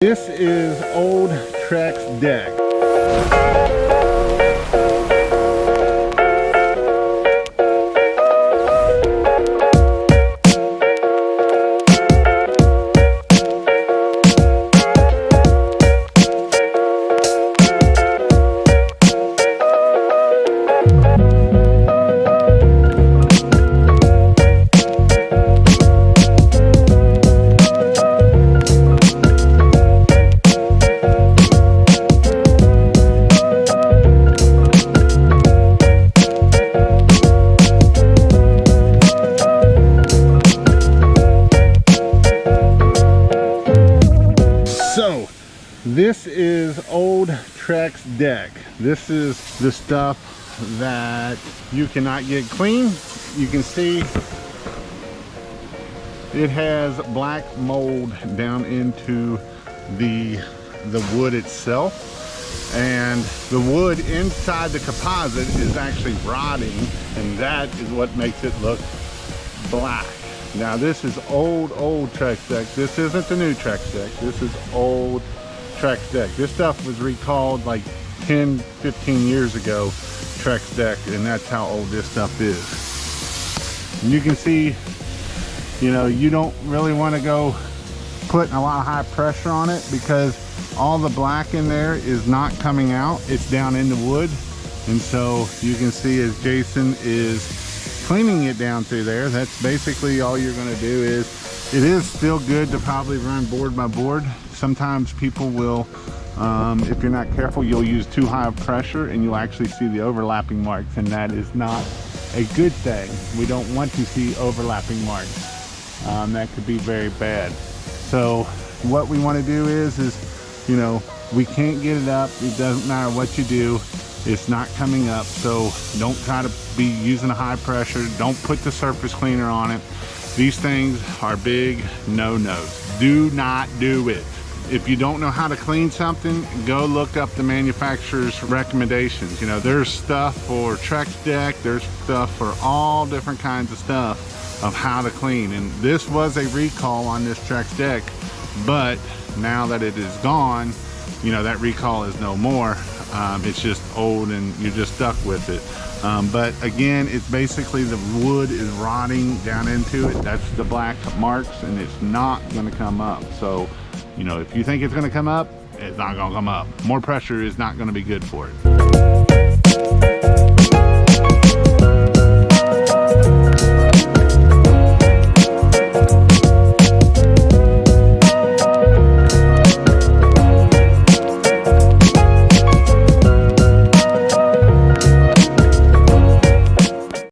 This is old Trex deck. So this is old Trex deck. This is the stuff that you cannot get clean. You can see it has black mold down into the wood itself, and the wood inside the composite is actually rotting, and that is what makes it look black. Now this is old Trex deck. This isn't the new Trex deck. This is old Trex deck. This stuff was recalled like 10-15 years ago, Trex deck, and that's how old this stuff is. And you can see, you know, you don't really want to go putting a lot of high pressure on it because all the black in there is not coming out. It's down in the wood. And so you can see as Jason is cleaning it down through there, that's basically all you're going to do. Is it is still good to probably run board by board. Sometimes people will, if you're not careful, you'll use too high of pressure and you'll actually see the overlapping marks, and that is not a good thing. We don't want to see overlapping marks. That could be very bad. So what we want to do is, you know, we can't get it up. It doesn't matter what you do. It's not coming up, so don't try to be using a high pressure. Don't put the surface cleaner on it. These things are big no-nos. Do not do it. If you don't know how to clean something, go look up the manufacturer's recommendations. You know, there's stuff for Trex deck, there's stuff for all different kinds of stuff of how to clean. And this was a recall on this Trex deck, but now that it is gone, you know, that recall is no more. It's just old and you're just stuck with it. But again, it's basically the wood is rotting down into it. That's the black marks, and it's not going to come up. So, you know, if you think it's going to come up, it's not going to come up. More pressure is not going to be good for it.